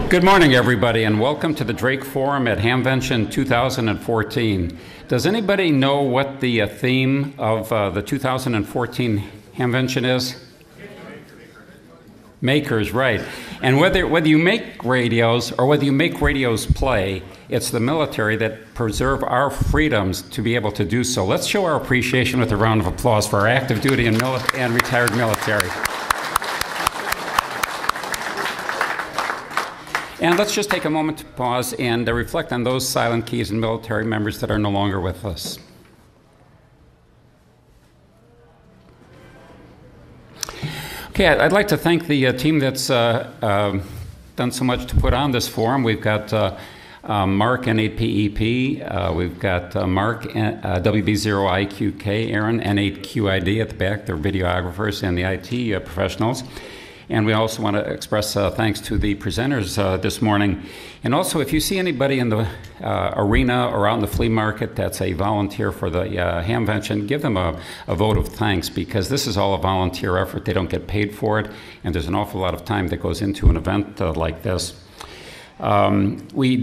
Good morning, everybody, and welcome to the Drake Forum at Hamvention 2014. Does anybody know what the theme of the 2014 Hamvention is? Makers, right. And whether you make radios or whether you make radios play, it's the military that preserve our freedoms to be able to do so. Let's show our appreciation with a round of applause for our active duty and retired military. And let's just take a moment to pause and reflect on those silent keys and military members that are no longer with us. Okay, I'd like to thank the team that's done so much to put on this forum. We've got Mark, N8PEP. We've got Mark, WB0IQK, Aaron, N8QID at the back. They're videographers and the IT professionals. And we also want to express thanks to the presenters this morning. And also, if you see anybody in the arena or out in the flea market that's a volunteer for the Hamvention, give them a vote of thanks, because this is all a volunteer effort. They don't get paid for it, and there's an awful lot of time that goes into an event like this. We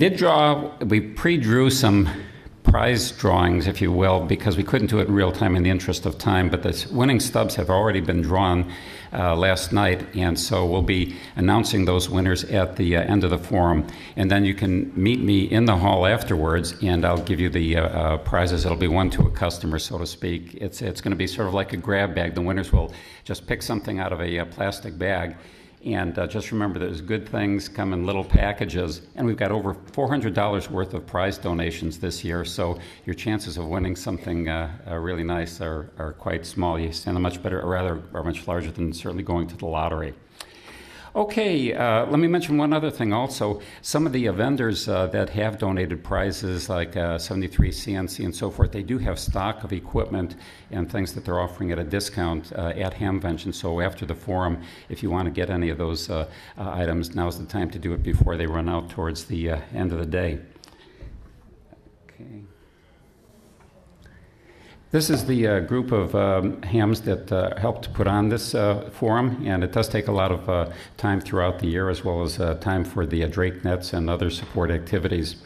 pre-drew some prize drawings, if you will, because we couldn't do it in real time in the interest of time, but the winning stubs have already been drawn last night, and so we'll be announcing those winners at the end of the forum. And then you can meet me in the hall afterwards, and I'll give you the prizes. It'll be one to a customer, so to speak. It's going to be sort of like a grab bag. The winners will just pick something out of a plastic bag. And just remember, there's good things come in little packages, and we've got over $400 worth of prize donations this year, so your chances of winning something really nice are quite small. You stand a much better, or rather, are much larger than certainly going to the lottery. Okay, let me mention one other thing also. Some of the vendors that have donated prizes, like 73 CNC and so forth, they do have stock of equipment and things that they're offering at a discount at Hamvention. So after the forum, if you want to get any of those items, now's the time to do it before they run out towards the end of the day. Okay. This is the group of hams that helped put on this forum, and it does take a lot of time throughout the year, as well as time for the Drake Nets and other support activities.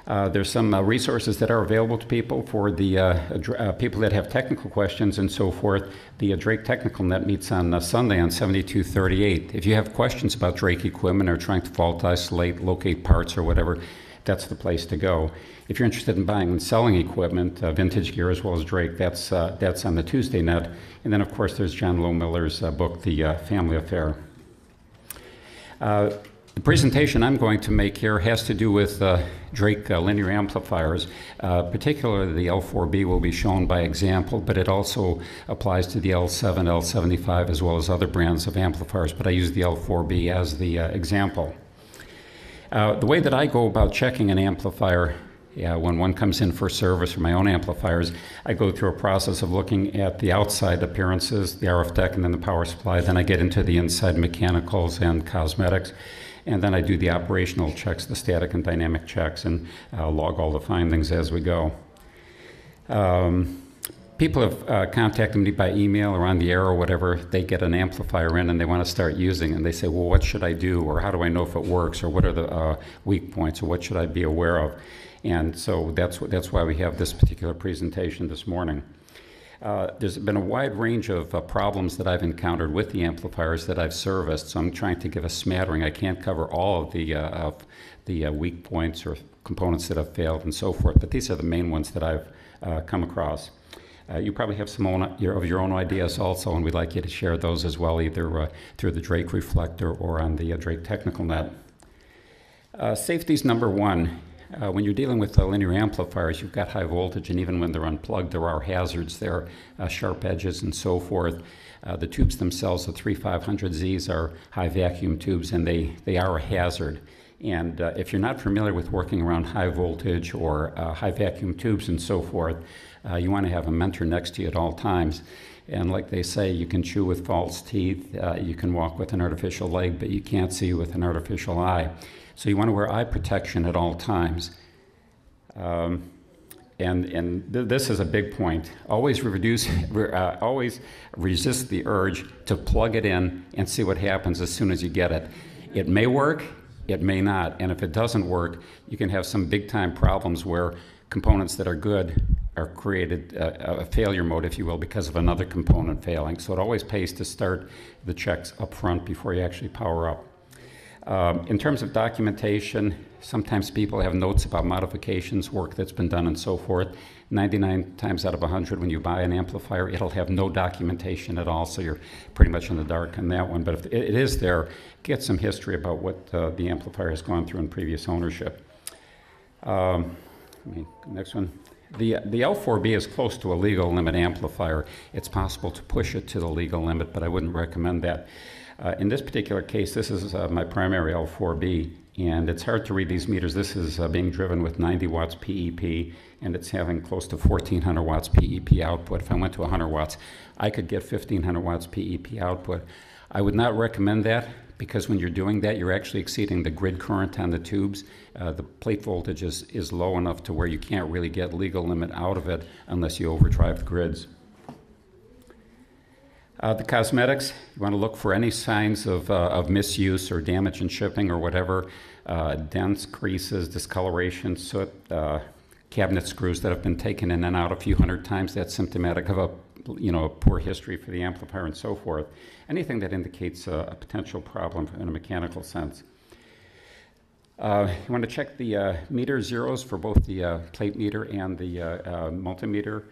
There's some resources that are available to people for the people that have technical questions and so forth. The Drake Technical Net meets on Sunday on 7238. If you have questions about Drake equipment or trying to fault isolate, locate parts or whatever, that's the place to go. If you're interested in buying and selling equipment, vintage gear as well as Drake, that's on the Tuesday net. And then, of course, there's John Lowmiller's book, The Family Affair. The presentation I'm going to make here has to do with Drake linear amplifiers. Particularly the L4B will be shown by example, but it also applies to the L7, L75, as well as other brands of amplifiers. But I use the L4B as the example. The way that I go about checking an amplifier, when one comes in for service for my own amplifiers, I go through a process of looking at the outside appearances, the RF deck, and then the power supply. Then I get into the inside mechanicals and cosmetics, and then I do the operational checks, the static and dynamic checks, and log all the findings as we go. People have contacted me by email or on the air or whatever. They get an amplifier in and they want to start using it, and they say, well, what should I do, or how do I know if it works, or what are the weak points, or what should I be aware of? And so that's why we have this particular presentation this morning. There's been a wide range of problems that I've encountered with the amplifiers that I've serviced, so I'm trying to give a smattering. I can't cover all of the weak points or components that have failed and so forth, but these are the main ones that I've come across. You probably have some of your own ideas also, and we'd like you to share those as well, either through the Drake Reflector or on the Drake Technical Net. Safety's number one. When you're dealing with linear amplifiers, you've got high voltage, and even when they're unplugged, there are hazards there, sharp edges and so forth. The tubes themselves, the 3500Zs, are high vacuum tubes, and they are a hazard. And if you're not familiar with working around high voltage or high vacuum tubes and so forth, you want to have a mentor next to you at all times. And like they say, you can chew with false teeth, you can walk with an artificial leg, but you can't see with an artificial eye. So you want to wear eye protection at all times. This is a big point. Always always resist the urge to plug it in and see what happens as soon as you get it. It may work, it may not. And if it doesn't work, you can have some big-time problems where components that are good are created a failure mode, if you will, because of another component failing. So it always pays to start the checks up front before you actually power up. In terms of documentation, sometimes people have notes about modifications, work that's been done, and so forth. 99 times out of 100, when you buy an amplifier, it'll have no documentation at all, so you're pretty much in the dark on that one. But if it is there, get some history about what the amplifier has gone through in previous ownership. Next one. The L4B is close to a legal limit amplifier. It's possible to push it to the legal limit, but I wouldn't recommend that. In this particular case, this is my primary L4B, and it's hard to read these meters. This is being driven with 90 watts PEP, and it's having close to 1,400 watts PEP output. If I went to 100 watts, I could get 1,500 watts PEP output. I would not recommend that, because when you're doing that, you're actually exceeding the grid current on the tubes. The plate voltage is low enough to where you can't really get legal limit out of it unless you overdrive the grids. The cosmetics, you want to look for any signs of misuse or damage in shipping or whatever, dents, creases, discoloration, soot, cabinet screws that have been taken in and out a few hundred times. That's symptomatic of a poor history for the amplifier and so forth. Anything that indicates a potential problem in a mechanical sense. You want to check the meter zeros for both the plate meter and the multimeter.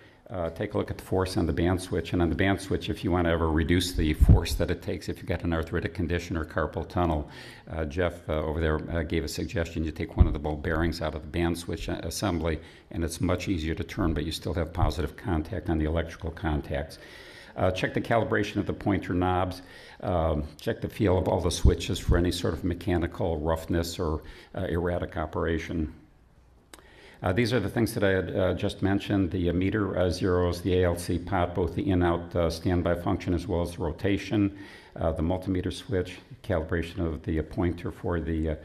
Take a look at the force on the band switch, and on the band switch, if you want to ever reduce the force that it takes if you've got an arthritic condition or carpal tunnel, Jeff over there gave a suggestion. You take one of the ball bearings out of the band switch assembly, and it's much easier to turn, but you still have positive contact on the electrical contacts. Check the calibration of the pointer knobs. Check the feel of all the switches for any sort of mechanical roughness or erratic operation. These are the things that I had just mentioned, the meter zeros, the ALC pot, both the in-out standby function as well as the rotation, the multimeter switch, calibration of the pointer for the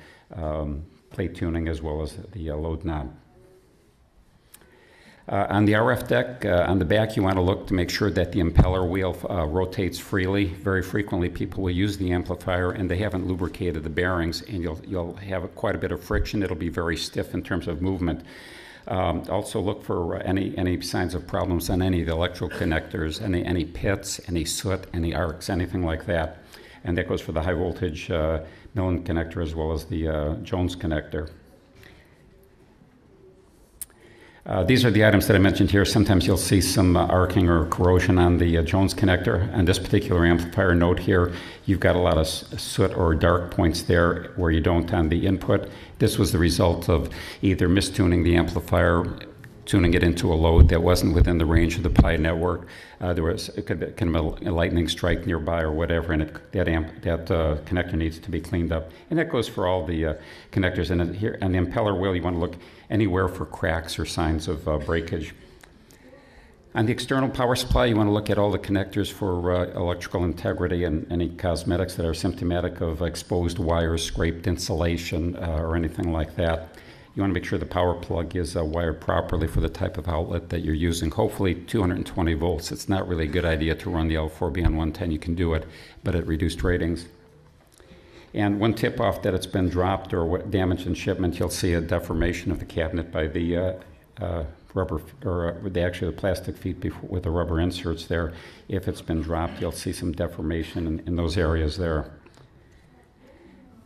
plate tuning as well as the load knob. On the RF deck, on the back, you want to look to make sure that the impeller wheel rotates freely. Very frequently, people will use the amplifier and they haven't lubricated the bearings, and you'll have quite a bit of friction. It'll be very stiff in terms of movement. Also look for any signs of problems on any of the electrical connectors, any pits, any soot, any arcs, anything like that. And that goes for the high voltage Millen connector as well as the Jones connector. These are the items that I mentioned here. Sometimes you'll see some arcing or corrosion on the Jones connector. On this particular amplifier, note here, you've got a lot of soot or dark points there where you don't on the input. This was the result of either mistuning the amplifier, tuning it into a load that wasn't within the range of the Pi network. It could be kind of a lightning strike nearby or whatever, and that connector needs to be cleaned up. And that goes for all the connectors. And here on the impeller wheel, you want to look anywhere for cracks or signs of breakage. On the external power supply, you want to look at all the connectors for electrical integrity and any cosmetics that are symptomatic of exposed wires, scraped insulation, or anything like that. You want to make sure the power plug is wired properly for the type of outlet that you're using. Hopefully 220 volts. It's not really a good idea to run the L4B on 110. You can do it, but at reduced ratings. And one tip off that it's been dropped or damaged in shipment, you'll see a deformation of the cabinet by the rubber, or actually the plastic feet with the rubber inserts there. If it's been dropped, you'll see some deformation in those areas there.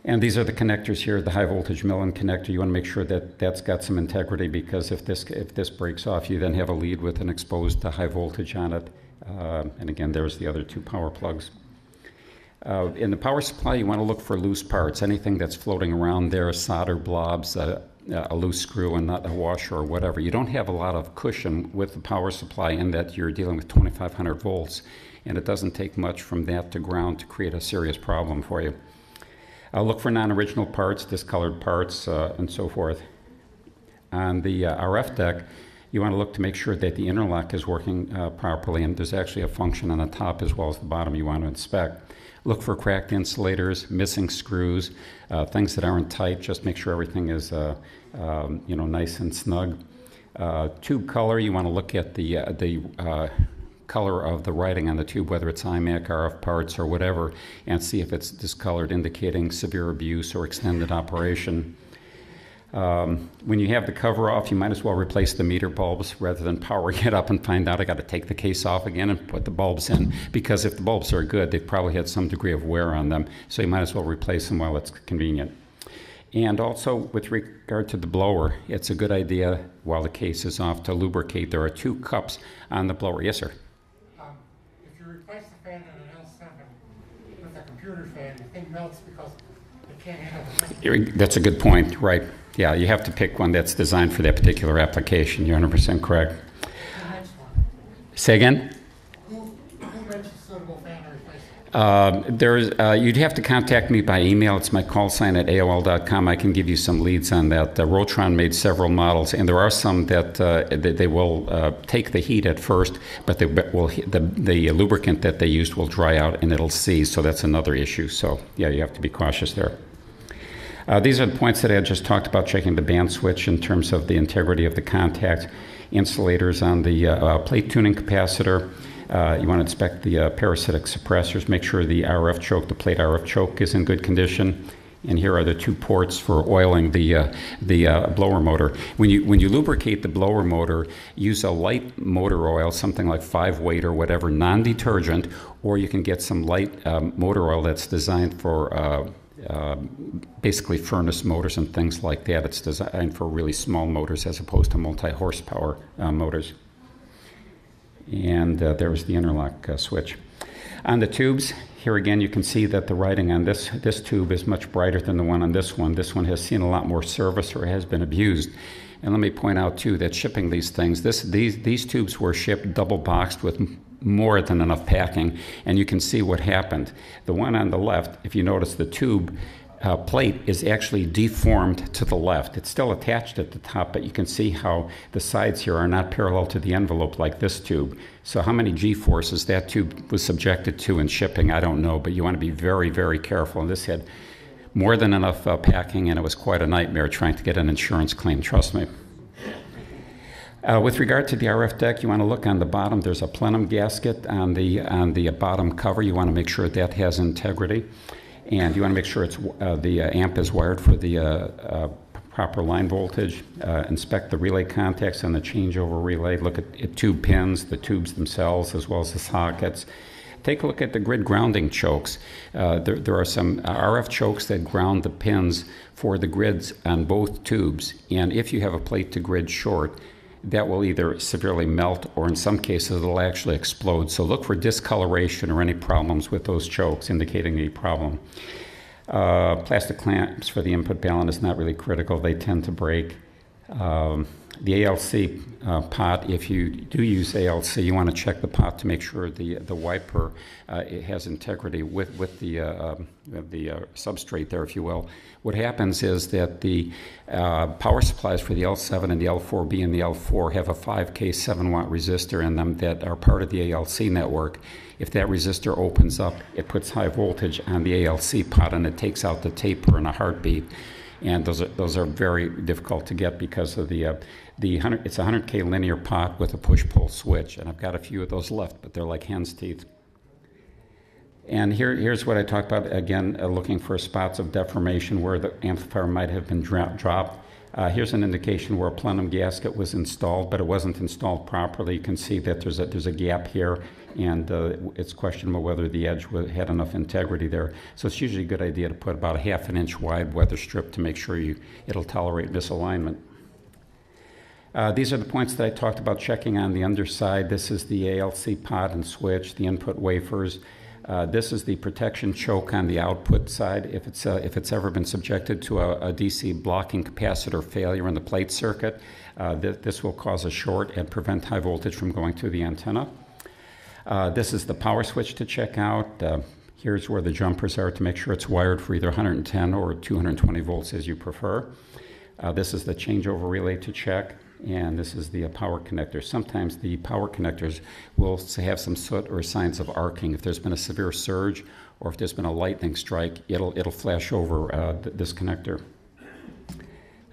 And these are the connectors here, the high voltage Millen connector. You want to make sure that that's got some integrity, because if this breaks off, you then have a lead with an exposed high voltage on it. And again, there's the other two power plugs. In the power supply, you want to look for loose parts, anything that's floating around there, solder blobs, a loose screw and not a washer or whatever. You don't have a lot of cushion with the power supply in that you're dealing with 2,500 volts, and it doesn't take much from that to ground to create a serious problem for you. Look for non-original parts, discolored parts, and so forth. On the RF deck, you want to look to make sure that the interlock is working properly, and there's actually a function on the top as well as the bottom you want to inspect. Look for cracked insulators, missing screws, things that aren't tight. Just make sure everything is nice and snug. Tube color, you want to look at the color of the writing on the tube, whether it's IMAC, RF parts, or whatever, and see if it's discolored, indicating severe abuse or extended operation. When you have the cover off, you might as well replace the meter bulbs rather than powering it up and find out I got to take the case off again and put the bulbs in, because if the bulbs are good, they've probably had some degree of wear on them, so you might as well replace them while it's convenient. And also, with regard to the blower, it's a good idea while the case is off to lubricate. There are 2 cups on the blower. Yes, sir? If you replace the fan in an L7 with a computer fan, the thing melts because it can't handle the... That's a good point, right. Yeah, you have to pick one that's designed for that particular application. You're 100% correct. Who makes one? Say again? Who makes a suitable fan to replace? You'd have to contact me by email. It's my call sign at AOL.com. I can give you some leads on that. Rotron made several models, and there are some that they will take the heat at first, but the lubricant that they used will dry out and it'll seize, so that's another issue. So, yeah, you have to be cautious there. These are the points that I had just talked about, checking the band switch in terms of the integrity of the contact, insulators on the plate tuning capacitor. You want to inspect the parasitic suppressors, make sure the RF choke, the plate RF choke, is in good condition. And here are the 2 ports for oiling the blower motor. When you lubricate the blower motor, use a light motor oil, something like 5-weight or whatever, non-detergent, or you can get some light motor oil that's designed for basically furnace motors and things like that. It's designed for really small motors as opposed to multi-horsepower motors. And there was the interlock switch. On the tubes, here again you can see that the writing on this tube is much brighter than the one on this one. This one has seen a lot more service or has been abused. And let me point out too that shipping these things, these tubes were shipped double boxed with more than enough packing, and you can see what happened. The one on the left, if you notice, the tube plate is actually deformed to the left. It's still attached at the top, but you can see how the sides here are not parallel to the envelope like this tube. So how many G-forces that tube was subjected to in shipping, I don't know, but you want to be very, very careful. And this had more than enough packing, and it was quite a nightmare trying to get an insurance claim, trust me. With regard to the RF deck, you want to look on the bottom. There's a plenum gasket on the bottom cover. You want to make sure that has integrity. And you want to make sure the amp is wired for the proper line voltage. Inspect the relay contacts on the changeover relay. Look at tube pins, the tubes themselves, as well as the sockets. Take a look at the grid grounding chokes. There are some RF chokes that ground the pins for the grids on both tubes. And if you have a plate to grid short, that will either severely melt or in some cases it'll actually explode. So look for discoloration or any problems with those chokes indicating a problem. Plastic clamps for the input balun is not really critical. They tend to break. The ALC pot, if you do use ALC, you want to check the pot to make sure the wiper it has integrity with the substrate there, if you will. What happens is that the power supplies for the L7 and the L4B and the L4 have a 5K 7-watt resistor in them that are part of the ALC network. If that resistor opens up, it puts high voltage on the ALC pot and it takes out the taper in a heartbeat. And those are very difficult to get because of it's a 100K linear pot with a push-pull switch, and I've got a few of those left, but they're like hen's teeth. And here's what I talked about again, looking for spots of deformation where the amplifier might have been dropped. Here's an indication where a plenum gasket was installed, but it wasn't installed properly. You can see that there's a gap here, and it's questionable whether the edge had enough integrity there. So it's usually a good idea to put about a 1/2 inch wide weather strip to make sure it'll tolerate misalignment. These are the points that I talked about checking on the underside. This is the ALC pot and switch, the input wafers. This is the protection choke on the output side. If it's ever been subjected to a DC blocking capacitor failure in the plate circuit, this will cause a short and prevent high voltage from going through the antenna. This is the power switch to check out. Here's where the jumpers are to make sure it's wired for either 110 or 220 volts as you prefer. This is the changeover relay to check. And this is the power connector. Sometimes the power connectors will have some soot or signs of arcing. If there's been a severe surge or if there's been a lightning strike, it'll flash over this connector.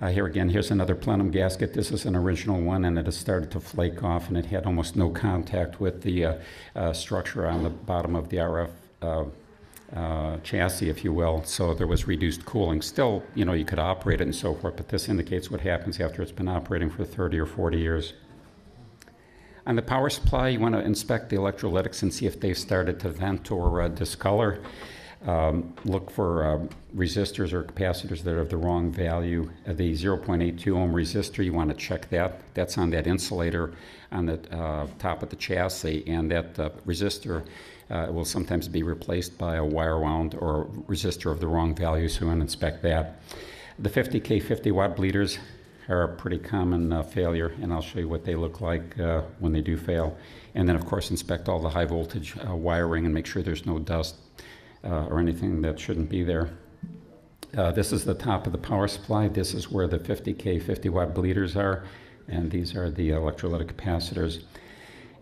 Here again, here's another plenum gasket. This is an original one, and it has started to flake off, and it had almost no contact with the structure on the bottom of the RF chassis, if you will. So there was reduced cooling. Still, you know, you could operate it and so forth, but this indicates what happens after it's been operating for 30 or 40 years. On the power supply, you want to inspect the electrolytics and see if they've started to vent or discolor. Look for resistors or capacitors that are the wrong value. The 0.82 ohm resistor, you want to check that. That's on that insulator on the top of the chassis, and that resistor will sometimes be replaced by a wire wound or resistor of the wrong value, so you want to inspect that. The 50K 50 watt bleeders are a pretty common failure, and I'll show you what they look like when they do fail. And then, of course, inspect all the high voltage wiring and make sure there's no dust or anything that shouldn't be there. This is the top of the power supply. This is where the 50K 50 watt bleeders are, and these are the electrolytic capacitors.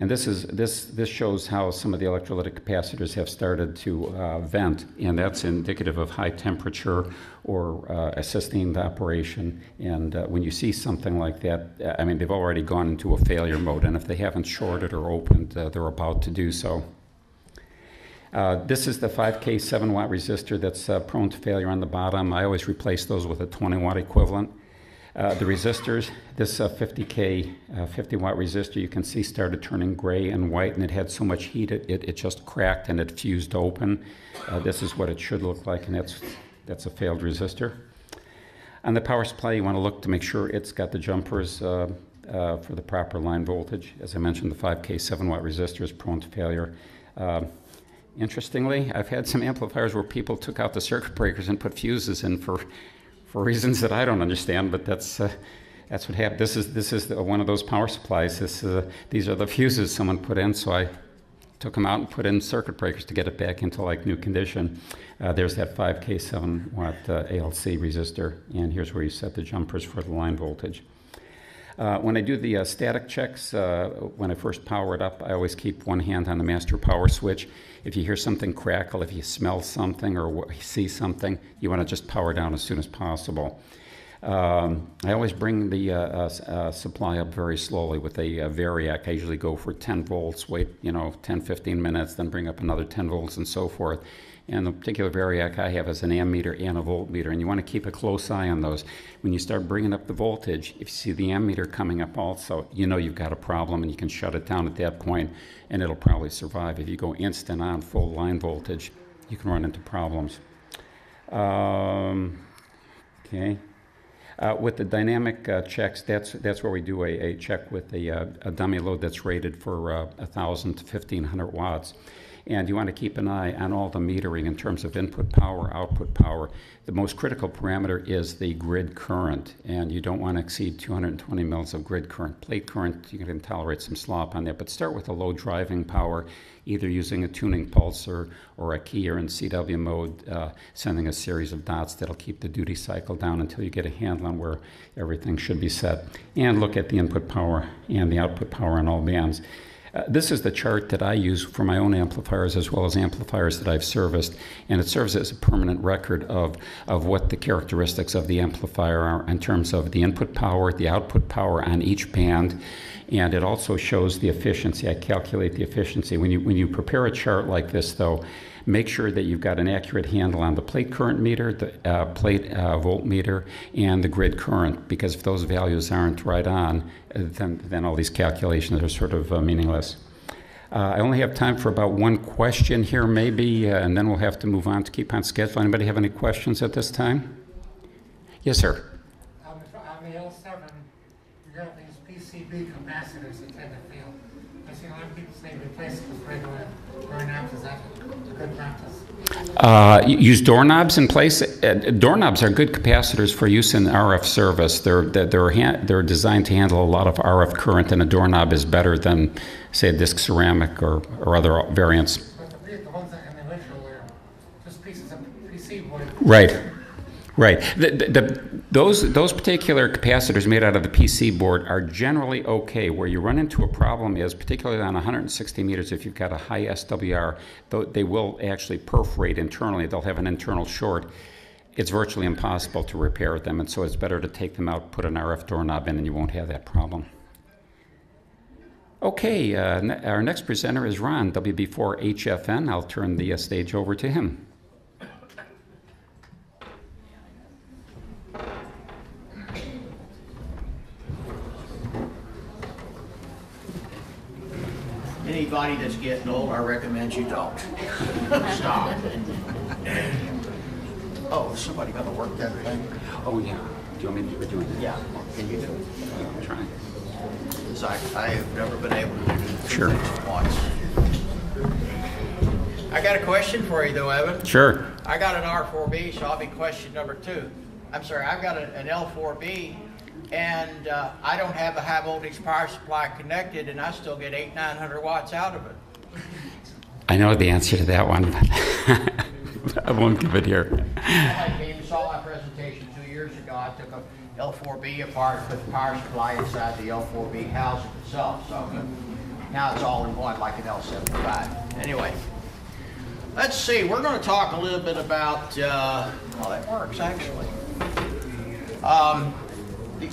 And this shows how some of the electrolytic capacitors have started to vent, and that's indicative of high temperature or assisting the operation. And when you see something like that, I mean, they've already gone into a failure mode, and if they haven't shorted or opened, they're about to do so. This is the 5K 7 watt resistor that's prone to failure on the bottom. I always replace those with a 20 watt equivalent. The resistors, this 50K 50 watt resistor, you can see started turning gray and white, and it had so much heat it just cracked and it fused open. This is what it should look like, and that's a failed resistor. On the power supply, you want to look to make sure it's got the jumpers for the proper line voltage. As I mentioned, the 5K 7 watt resistor is prone to failure. Interestingly, I've had some amplifiers where people took out the circuit breakers and put fuses in for reasons that I don't understand, but that's what happened. This is one of those power supplies. These are the fuses someone put in, so I took them out and put in circuit breakers to get it back into like new condition. There's that 5K 7 watt ALC resistor, and here's where you set the jumpers for the line voltage. When I do the static checks, when I first power it up, I always keep one hand on the master power switch. If you hear something crackle, if you smell something or see something, you want to just power down as soon as possible. I always bring the supply up very slowly with a variac. I usually go for 10 volts, wait 10, 15 minutes, then bring up another 10 volts and so forth. And the particular variac I have is an ammeter and a voltmeter, and you want to keep a close eye on those. When you start bringing up the voltage, if you see the ammeter coming up also, you know you've got a problem, and you can shut it down at that point, and it'll probably survive. If you go instant on full line voltage, you can run into problems. Okay. With the dynamic checks, that's where we do a check with a dummy load that's rated for 1,000 to 1,500 watts. And you want to keep an eye on all the metering in terms of input power, output power. The most critical parameter is the grid current, and you don't want to exceed 220 mils of grid current. Plate current, you can tolerate some slop on that, but start with a low driving power, either using a tuning pulsar or a keyer in CW mode, sending a series of dots that'll keep the duty cycle down until you get a handle on where everything should be set. And look at the input power and the output power on all bands. This is the chart that I use for my own amplifiers as well as amplifiers that I've serviced, and it serves as a permanent record of what the characteristics of the amplifier are in terms of the input power, the output power on each band, and it also shows the efficiency. I calculate the efficiency. When you prepare a chart like this, though, make sure that you've got an accurate handle on the plate current meter, the plate voltmeter, and the grid current, because if those values aren't right on, then all these calculations are sort of meaningless. I only have time for about one question here, maybe, and then we'll have to move on to keep on schedule. Anybody have any questions at this time? Yes, sir. On the L7, you got these PCB capacitors that tend to fail. I see a lot of people say replace it with regular doorknobs. Is that a good practice? Use doorknobs in place. Doorknobs are good capacitors for use in RF service. They're designed to handle a lot of RF current, and a doorknob is better than, say, a disc ceramic or other variants. But the ones that in the original were just pieces of PC board. Right. Right. Those particular capacitors made out of the PC board are generally okay. Where you run into a problem is, particularly on 160 meters, if you've got a high SWR, they will actually perforate internally. They'll have an internal short. it's virtually impossible to repair them, and so it's better to take them out, put an RF doorknob in, and you won't have that problem. Okay, our next presenter is Ron, WB4HFN. I'll turn the stage over to him. Anybody that's getting old, I recommend you don't. Stop. Oh, somebody got to work that thing? Oh, yeah. Do you want me to do it? Yeah. Can you do it? I'll try. Because I have never been able to do Sure. things once. I got a question for you, though, Evan. Sure. I got an R4B, so I'll be question number 2. I'm sorry, I've got an L4B, and I don't have a high voltage power supply connected, and I still get 800-900 watts out of it. I know the answer to that one, but I won't give it here. I came and saw my presentation 2 years ago. I took a L4B apart, put the power supply inside the L4B housing itself. So now it's all in one, like an L75. Anyway, let's see. We're going to talk a little bit about, well, that works actually.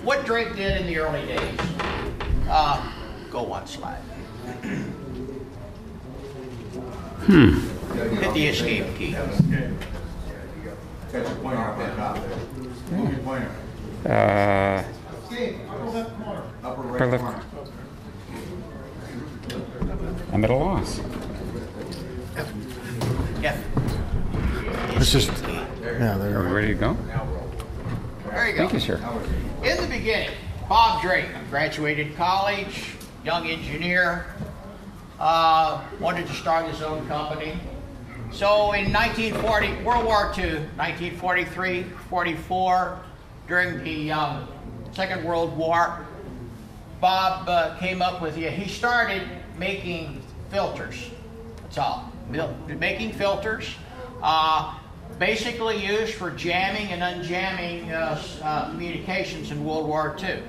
What Drake did in the early days. Go one slide. Hit the escape key. Catch your pointer up on top there. Move your pointer. Upper right left. corner. I'm at a loss. F. It's just, Are we ready to go? There you go. Thank you, sir. In the beginning, Bob Drake graduated college, young engineer, wanted to start his own company. So in 1940, World War II, 1943, 44, during the Second World War, Bob came up with, he started making filters. That's all. Making filters, basically used for jamming and unjamming communications in World War II.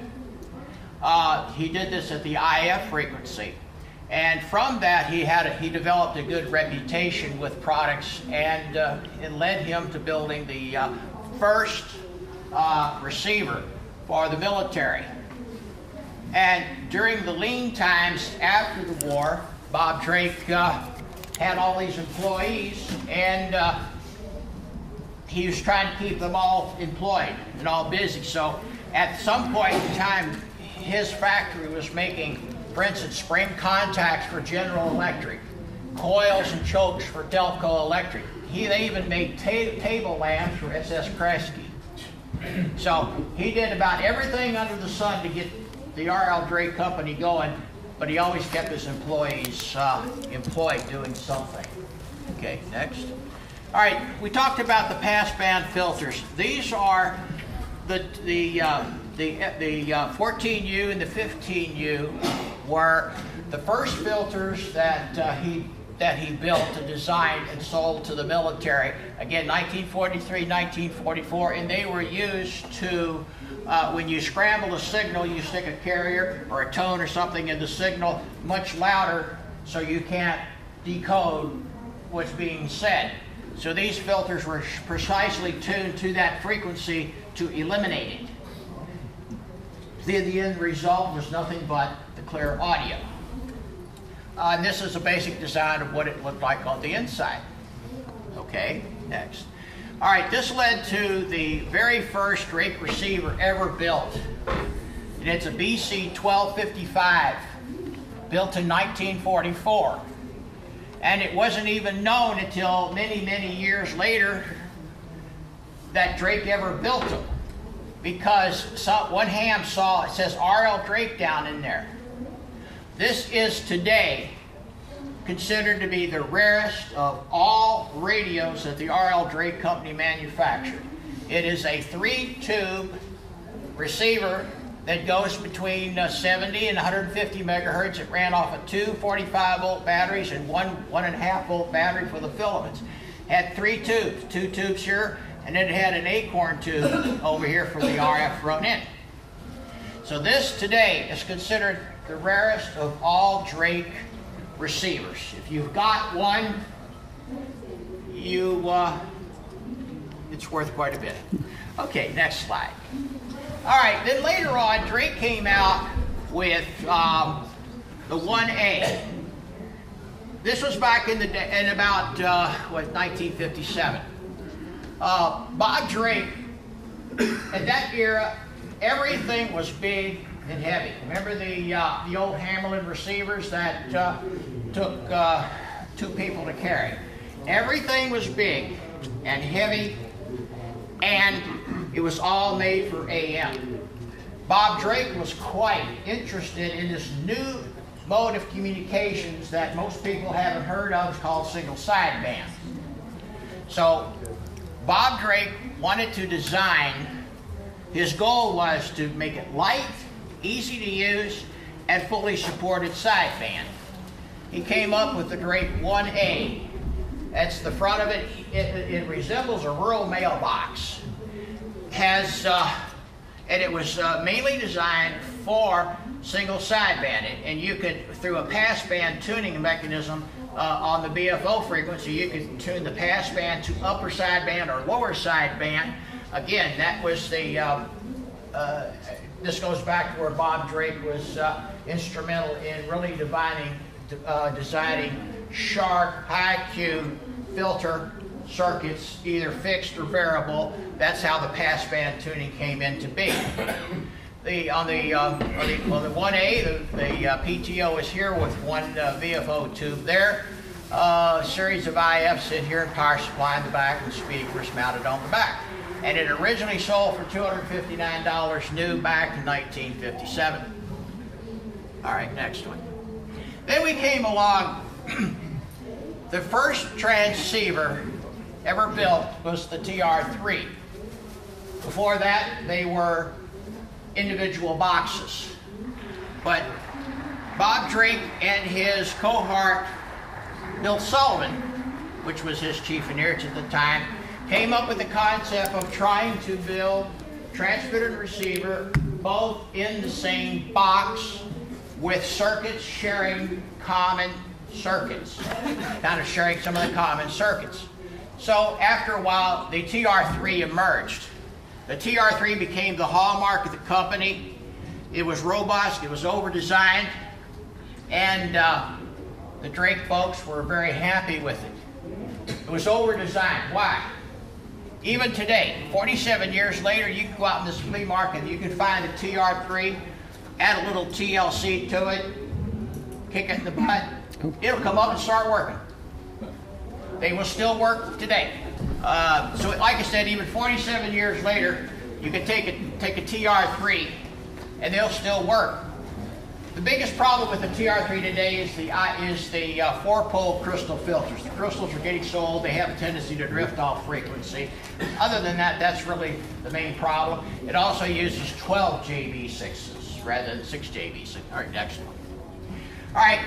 He did this at the IF frequency. And from that, he developed a good reputation with products, and it led him to building the first receiver for the military. And during the lean times after the war, Bob Drake had all these employees, and he was trying to keep them all employed and all busy. So at some point in time, his factory was making, for instance, spring contacts for General Electric, coils and chokes for Delco Electric. They even made table lamps for SS Kresge. So he did about everything under the sun to get the R.L. Drake company going, but he always kept his employees employed doing something. Okay, next. All right, we talked about the passband filters. These are the 14U and the 15U were the first filters that he built and designed and sold to the military. Again, 1943, 1944, and they were used to, when you scramble a signal, you stick a carrier or a tone or something in the signal much louder so you can't decode what's being said. So these filters were precisely tuned to that frequency to eliminate it. The end result was nothing but the clear audio. And this is a basic design of what it looked like on the inside. Okay, next. All right, this led to the very first Drake receiver ever built. And it's a BC 1255, built in 1944. And it wasn't even known until many, many years later that Drake ever built them. Because one ham saw, it says R.L. Drake down in there. This is today considered to be the rarest of all radios that the R.L. Drake company manufactured. It is a 3-tube receiver that goes between 70 and 150 megahertz. It ran off of 2 45-volt batteries and one 1.5-volt battery for the filaments. Had 3 tubes, 2 tubes here, and then it had an acorn tube over here for the RF run in. So this today is considered the rarest of all Drake receivers. If you've got one, it's It's worth quite a bit. Okay, next slide. All right, then later on, Drake came out with the 1A. This was back in about 1957. Bob Drake, at that era, everything was big and heavy. Remember the old Hamvention receivers that took 2 people to carry? Everything was big and heavy, and it was all made for AM. Bob Drake was quite interested in this new mode of communications that most people haven't heard of. It's called single sideband. So Bob Drake wanted to design, his goal was to make it light, easy to use, and fully supported sideband. He came up with the great 1A. That's the front of it. It resembles a rural mailbox. And it was mainly designed for single sideband. And you could, through a passband tuning mechanism on the BFO frequency, you could tune the passband to upper sideband or lower sideband. Again, that was the, this goes back to where Bob Drake was instrumental in really designing sharp, high Q filter circuits, either fixed or variable. That's how the passband tuning came into being. On the 1A, the PTO is here with one VFO tube there. A series of IFs in here and power supply in the back and speakers mounted on the back. And it originally sold for $259 new back in 1957. All right, next one. Then we came along. The first transceiver ever built was the TR3. Before that, they were individual boxes. But Bob Drake and his cohort, Bill Sullivan, which was his chief engineer at the time, came up with the concept of trying to build transmitter and receiver both in the same box with circuits sharing common circuits, kind of sharing some of the common circuits. So after a while, the TR3 emerged. The TR3 became the hallmark of the company. It was robust, it was over-designed, and the Drake folks were very happy with it. It was over-designed. Why? Even today, 47 years later, you can go out in this flea market, you can find a TR3, add a little TLC to it, kick it in the butt, it'll come up and start working. They will still work today. So like I said, even 47 years later, you can take a TR3 and they'll still work. The biggest problem with the TR3 today is the 4-pole crystal filters. The crystals are getting so old, they have a tendency to drift off frequency. Other than that, that's really the main problem. It also uses 12 JB6s rather than 6 JB6. All right, next one. All right,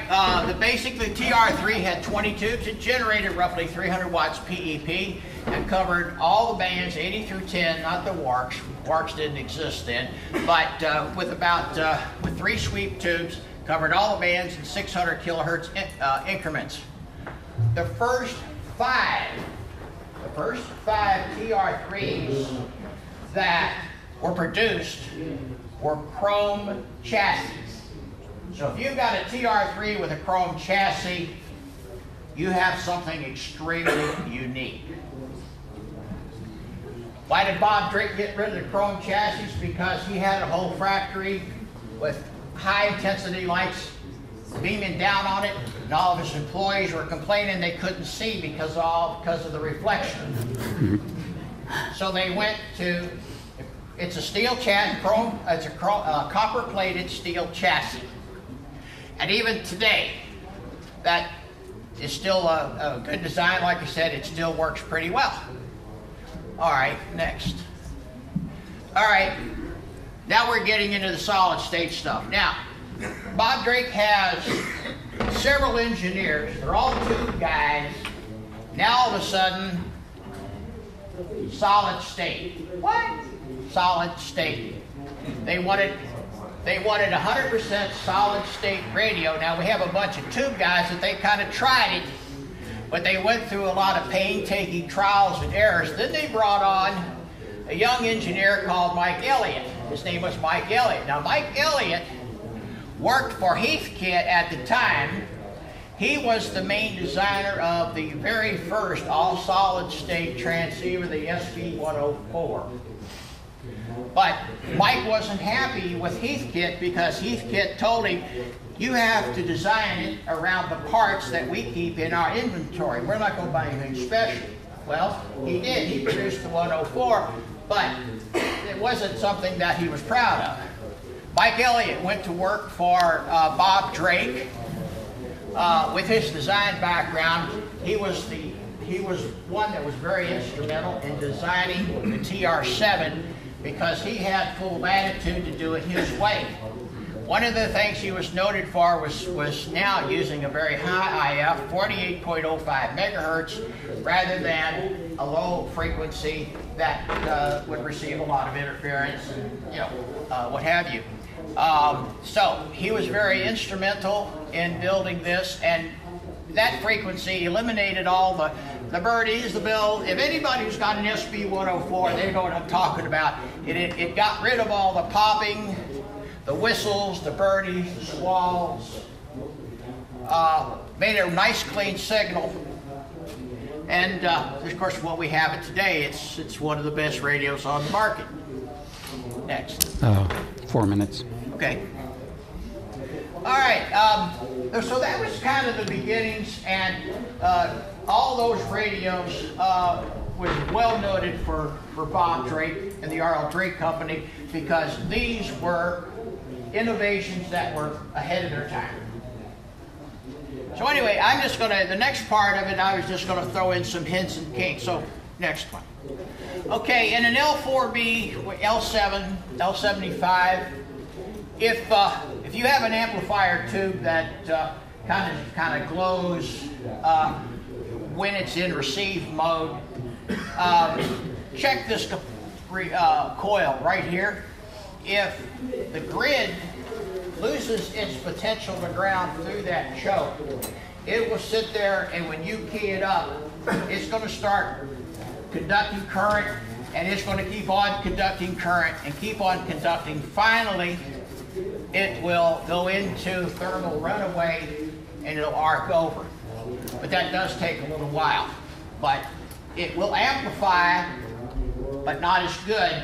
basically TR3 had 20 tubes. It generated roughly 300 watts PEP and covered all the bands 80 through 10, not the WARCs. WARCs didn't exist then, but with 3 sweep tubes, covered all the bands in 600 kilohertz increments. The first five TR3s that were produced were chrome chassis. So if you've got a TR3 with a chrome chassis, you have something extremely unique. Why did Bob Drake get rid of the chrome chassis? Because he had a whole factory with high intensity lights beaming down on it, and all of his employees were complaining they couldn't see because of the reflection. So they went to, it's a steel chassis, it's a copper-plated steel chassis. And even today, that is still a good design. Like I said, it still works pretty well. All right, next. All right, now we're getting into the solid state stuff. Now, Bob Drake has several engineers. They're all tube guys. Now all of a sudden, solid state. What? Solid state. They wanted 100% solid state radio. Now we have a bunch of tube guys that they kind of tried it, But they went through a lot of painstaking trials and errors. Then they brought on a young engineer called Mike Elliott. His name was Mike Elliott. Now, Mike Elliott worked for Heathkit at the time. He was the main designer of the very first all-solid-state transceiver, the SP-104. But Mike wasn't happy with Heathkit because Heathkit told him, you have to design it around the parts that we keep in our inventory. We're not going to buy anything special. Well, he did. He produced the 104, but it wasn't something that he was proud of. Mike Elliott went to work for Bob Drake. With his design background, he was one that was very instrumental in designing the TR-7 because he had full latitude to do it his way. One of the things he was noted for was now using a very high IF, 48.05 megahertz, rather than a low frequency that would receive a lot of interference and what have you. So he was very instrumental in building this, and that frequency eliminated all the birdies, the bills. If anybody who's got an SB-104, they know what I'm talking about. It got rid of all the popping, the whistles, the birdies, the squalls, made a nice clean signal. And of course, what we have it today, it's one of the best radios on the market. Next. 4 minutes. Okay. All right. So that was kind of the beginnings, and all those radios was well noted for Bob Drake and the R.L. Drake Company because these were innovations that were ahead of their time. So anyway, I'm just going to, the next part of it, I was just going to throw in some hints and kinks. So next one. Okay, in an L4B, L7, L75, if you have an amplifier tube that kind of glows when it's in receive mode, check this coil right here. If the grid loses its potential to ground through that choke, it will sit there, and when you key it up, it's going to start conducting current, and it's going to keep on conducting current and keep on conducting. Finally, it will go into thermal runaway and it'll arc over. But that does take a little while. But it will amplify, but not as good.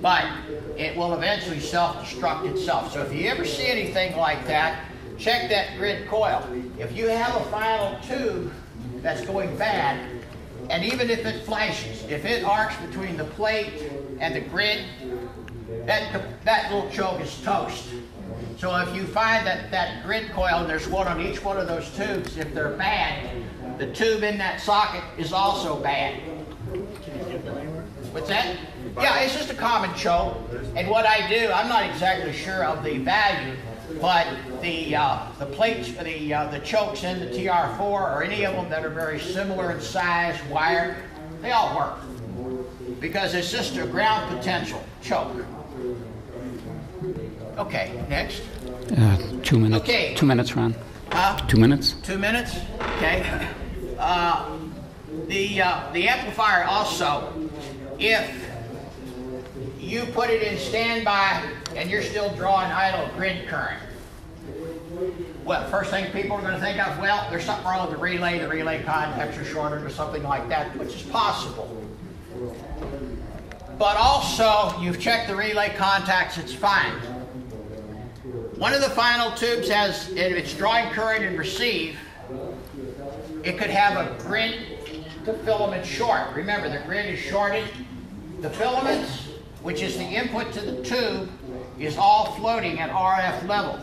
But it will eventually self-destruct itself. So if you ever see anything like that, check that grid coil. If you have a final tube that's going bad, and even if it flashes, if it arcs between the plate and the grid, that little choke is toast. So if you find that grid coil, and there's one on each one of those tubes, if they're bad, the tube in that socket is also bad. What's that? Yeah, it's just a common choke. And what I do, I'm not exactly sure of the value, but the plates, the chokes in the TR4 or any of them that are very similar in size, wire, they all work because it's just a ground potential choke. Okay, next. 2 minutes. Okay. 2 minutes, Ron. 2 minutes. 2 minutes. Okay. The amplifier also, if you put it in standby and you're still drawing idle grid current, well, first thing people are going to think of, well, there's something wrong with the relay contacts are shorted or something like that, which is possible. But also, you've checked the relay contacts, it's fine. One of the final tubes has, if it's drawing current and receive, it could have a grid to filament short. Remember, the grid is shorted. The filaments, which is the input to the tube, is all floating at RF level.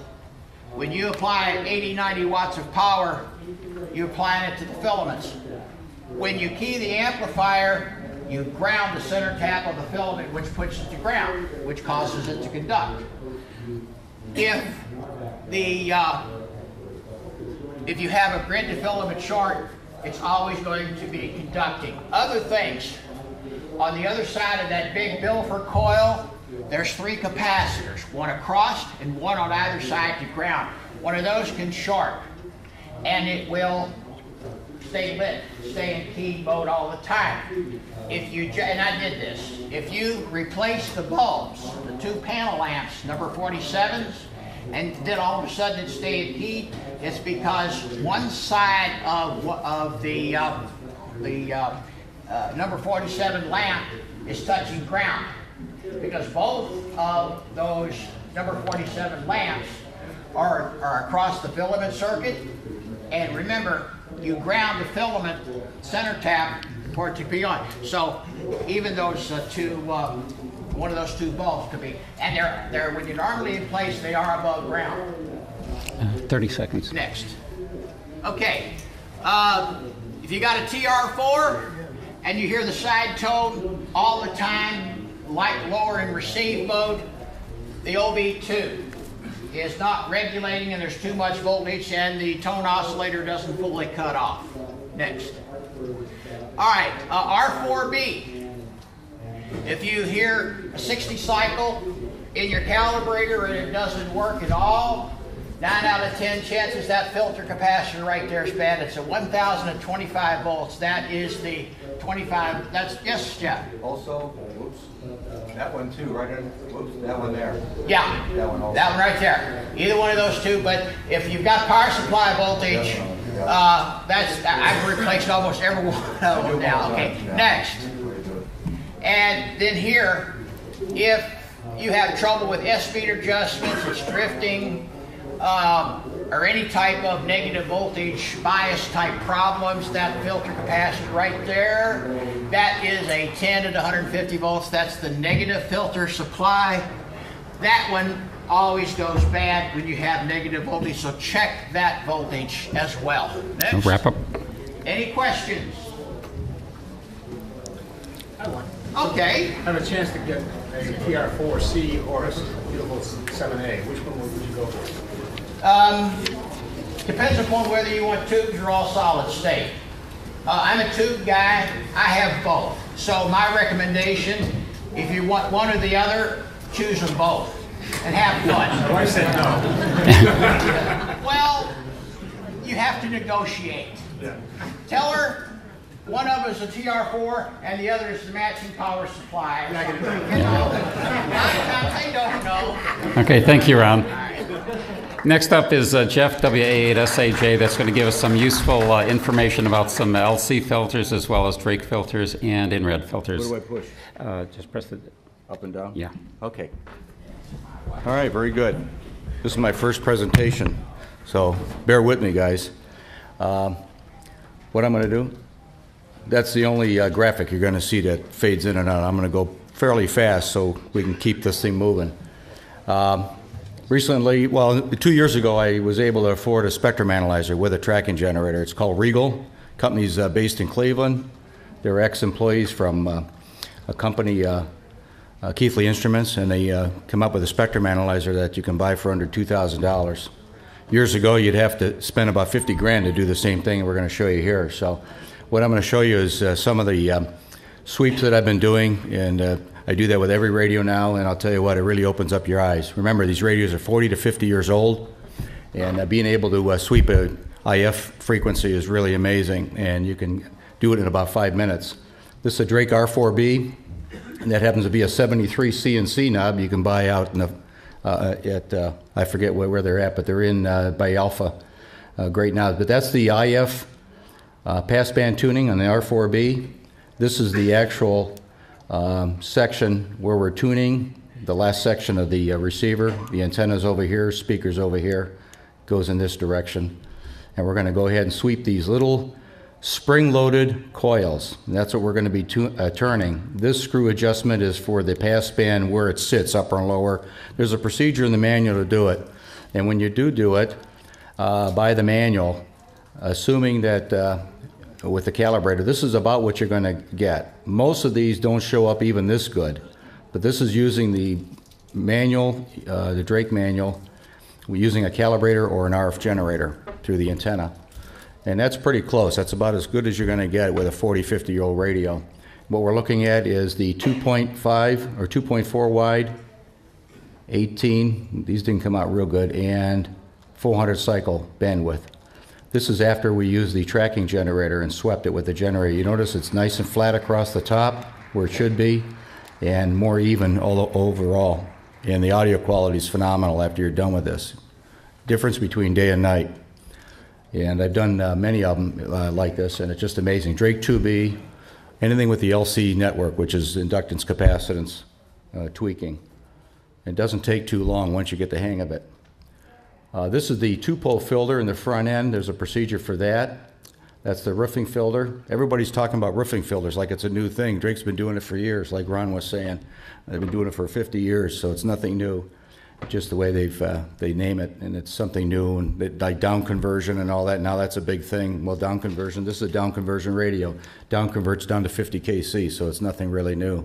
When you apply 80, 90 watts of power, you apply it to the filaments. When you key the amplifier, you ground the center tap of the filament, which puts it to ground, which causes it to conduct. If you have a grid to filament short, it's always going to be conducting. Other things, on the other side of that big Bilfer coil, there's 3 capacitors, one across and one on either side to ground. One of those can short, and it will stay lit, stay in key mode all the time. If you, and I did this, if you replace the bulbs, the 2 panel lamps, number 47s, and then all of a sudden it stayed in key, it's because one side of the number 47 lamp is touching ground. Because both of those number 47 lamps are across the filament circuit. And remember, you ground the filament center tap for it to be on. So even those one of those 2 bulbs could be, and they're when you're normally in place, they are above ground. 30 seconds. Next. Okay. If you got a TR4 and you hear the side tone all the time, like lower in receive mode, the OB2 is not regulating and there's too much voltage and the tone oscillator doesn't fully cut off. Next. All right, R4B. If you hear a 60 cycle in your calibrator and it doesn't work at all, 9 out of 10 chances that filter capacitor right there is bad. It's a 1025 volts. That is the 25, that's, yes, Jeff? Also, whoops, that one too, right in, whoops, that one there. Yeah, That one also. that one right there. Either one of those 2, but if you've got power supply voltage, I've replaced almost every one of them now. Okay, next. And then here, if you have trouble with S-speed adjustments, it's drifting, or any type of negative voltage bias type problems, that filter capacitor right there, that is a 10 to 150 volts. That's the negative filter supply. That one always goes bad when you have negative voltage, so check that voltage as well. Next. Wrap up. Any questions? I won. Okay. Have a chance to get a PR4C or a beautiful 7A. Which one would you go for? Depends upon whether you want tubes or all solid state. I'm a tube guy. I have both. So my recommendation, if you want one or the other, choose them both and have fun. My wife said no. Well, you have to negotiate. Yeah. Tell her one of us is a TR4 and the other is the matching power supply. You know, sometimes they don't know. Okay, thank you, Ron. All right. Next up is Jeff, WA8SAJ, that's going to give us some useful information about some LC filters as well as Drake filters and InRed filters. What do I push? Just press the... Up and down? Yeah. Okay. All right, very good. This is my first presentation, so bear with me, guys. What I'm going to do, that's the only graphic you're going to see that fades in and out. I'm going to go fairly fast so we can keep this thing moving. Recently, well, 2 years ago, I was able to afford a spectrum analyzer with a tracking generator. It's called Regal. Company's based in Cleveland. They're ex-employees from a company, Keithley Instruments, and they come up with a spectrum analyzer that you can buy for under $2,000. Years ago, you'd have to spend about 50 grand to do the same thing we're going to show you here. So what I'm going to show you is some of the sweeps that I've been doing, and I do that with every radio now, and I'll tell you what, it really opens up your eyes. Remember, these radios are 40 to 50 years old, and being able to sweep a IF frequency is really amazing, and you can do it in about 5 minutes. This is a Drake R4B, and that happens to be a 73 CNC knob you can buy out in the, I forget where they're at, but they're in by Alpha. Great knobs. But that's the IF passband tuning on the R4B. This is the actual section where we're tuning the last section of the receiver. The antenna's over here, speaker's over here, goes in this direction. And we're going to go ahead and sweep these little spring-loaded coils. And that's what we're going to be turning. This screw adjustment is for the passband where it sits, upper and lower. There's a procedure in the manual to do it. And when you do it by the manual, assuming that with the calibrator, this is about what you're going to get. Most of these don't show up even this good, but this is using the manual, the Drake manual, using a calibrator or an RF generator through the antenna. And that's pretty close. That's about as good as you're going to get with a 40, 50-year-old radio. What we're looking at is the 2.5 or 2.4 wide, 18, these didn't come out real good, and 400 cycle bandwidth. This is after we used the tracking generator and swept it with the generator. You notice it's nice and flat across the top where it should be, and more even overall. And the audio quality is phenomenal after you're done with this. Difference between day and night. And I've done many of them like this, and it's just amazing. Drake 2B, anything with the LC network, which is inductance capacitance tweaking. It doesn't take too long once you get the hang of it. This is the 2-pole filter in the front end. There's a procedure for that. That's the roofing filter. Everybody's talking about roofing filters like it's a new thing. Drake's been doing it for years, like Ron was saying. They've been doing it for 50 years, so it's nothing new. Just the way they name it, and it's something new, and like down conversion and all that. Now that's a big thing. Well, down conversion, this is a down conversion radio. Down converts down to 50 kc, so it's nothing really new.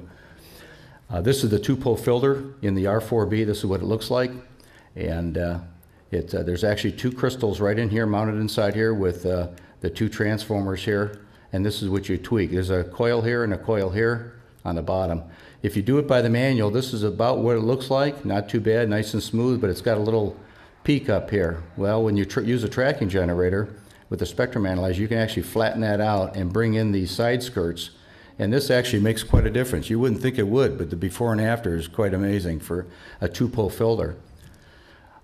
This is the 2-pole filter in the R4B. This is what it looks like, and there's actually 2 crystals right in here, mounted inside here with the 2 transformers here, and this is what you tweak. There's a coil here and a coil here on the bottom. If you do it by the manual, this is about what it looks like. Not too bad, nice and smooth, but it's got a little peak up here. Well, when you use a tracking generator with the spectrum analyzer, you can actually flatten that out and bring in these side skirts, and this actually makes quite a difference. You wouldn't think it would, but the before and after is quite amazing for a 2-pole filter.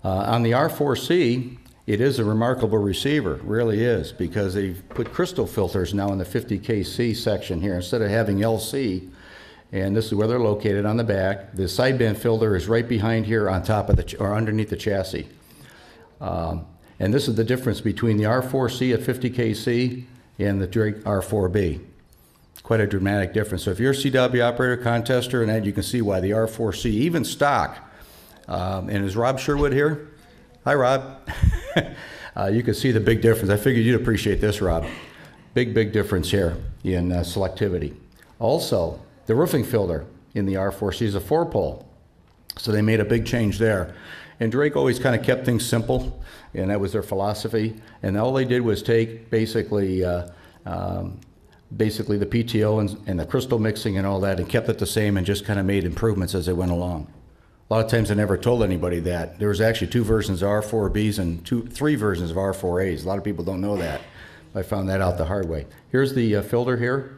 On the R4C, it is a remarkable receiver, really is, because they've put crystal filters now in the 50 kc section here instead of having LC. And this is where they're located on the back. The sideband filter is right behind here on top of or underneath the chassis. And this is the difference between the R4C at 50 kc and the Drake R4B. Quite a dramatic difference. So if you're a CW operator, contester, and that, you can see why the R4C, even stock, and is Rob Sherwood here? Hi, Rob. You can see the big difference. I figured you'd appreciate this, Rob. Big difference here in selectivity. Also, the roofing filter in the R4C is a 4-pole, so they made a big change there. And Drake always kind of kept things simple, and that was their philosophy. And all they did was take basically the PTO and the crystal mixing and all that, and kept it the same, and just kind of made improvements as they went along. A lot of times I never told anybody that. There was actually 2 versions of R4Bs and 3 versions of R4As. A lot of people don't know that. I found that out the hard way. Here's the filter here.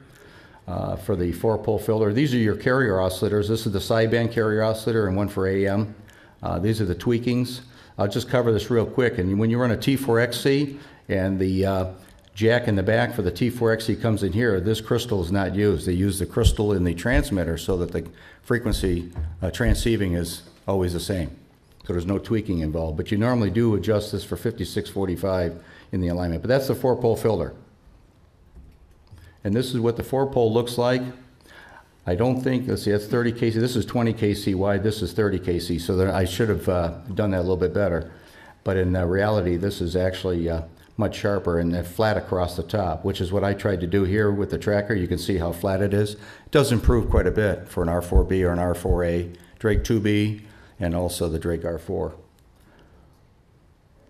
For the 4-pole filter. These are your carrier oscillators. This is the sideband carrier oscillator and one for AM. These are the tweakings. I'll just cover this real quick. And when you run a T4XC and the jack in the back for the T4XC comes in here, this crystal is not used. They use the crystal in the transmitter so that the frequency transceiving is always the same. So there's no tweaking involved. But you normally do adjust this for 5645 in the alignment. But that's the 4-pole filter. And this is what the 4-pole looks like. I don't think, let's see, that's 30 kc. This is 20 kc wide. This is 30 kc. So that I should have done that a little bit better. But in reality, this is actually much sharper and flat across the top, which is what I tried to do here with the tracker. You can see how flat it is. It does improve quite a bit for an R4B or an R4A, Drake 2B, and also the Drake R4.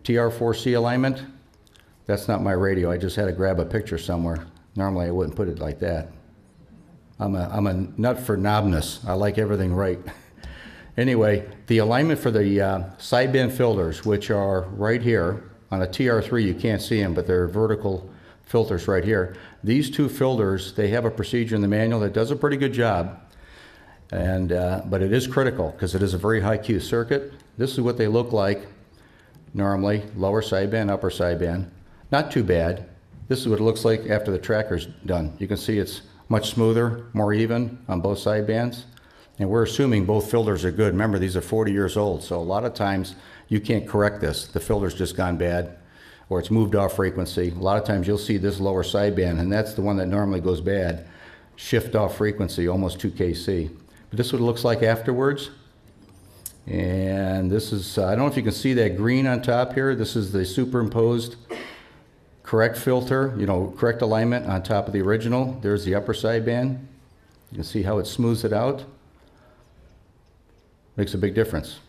TR4C alignment, that's not my radio. I just had to grab a picture somewhere. Normally I wouldn't put it like that. I'm a nut for knobness. I like everything right. Anyway, the alignment for the sideband filters, which are right here, on a TR3 you can't see them, but they're vertical filters right here. These 2 filters, they have a procedure in the manual that does a pretty good job, and but it is critical because it is a very high Q circuit. This is what they look like normally, lower sideband, upper sideband. Not too bad. This is what it looks like after the tracker's done. You can see it's much smoother, more even on both sidebands. And we're assuming both filters are good. Remember, these are 40 years old, so a lot of times you can't correct this. The filter's just gone bad, or it's moved off frequency. A lot of times you'll see this lower sideband, and that's the one that normally goes bad. Shift off frequency, almost 2 kc. But this is what it looks like afterwards. And this is, I don't know if you can see that green on top here. This is the superimposed correct filter, correct alignment on top of the original. There's the upper sideband. You can see how it smooths it out. Makes a big difference.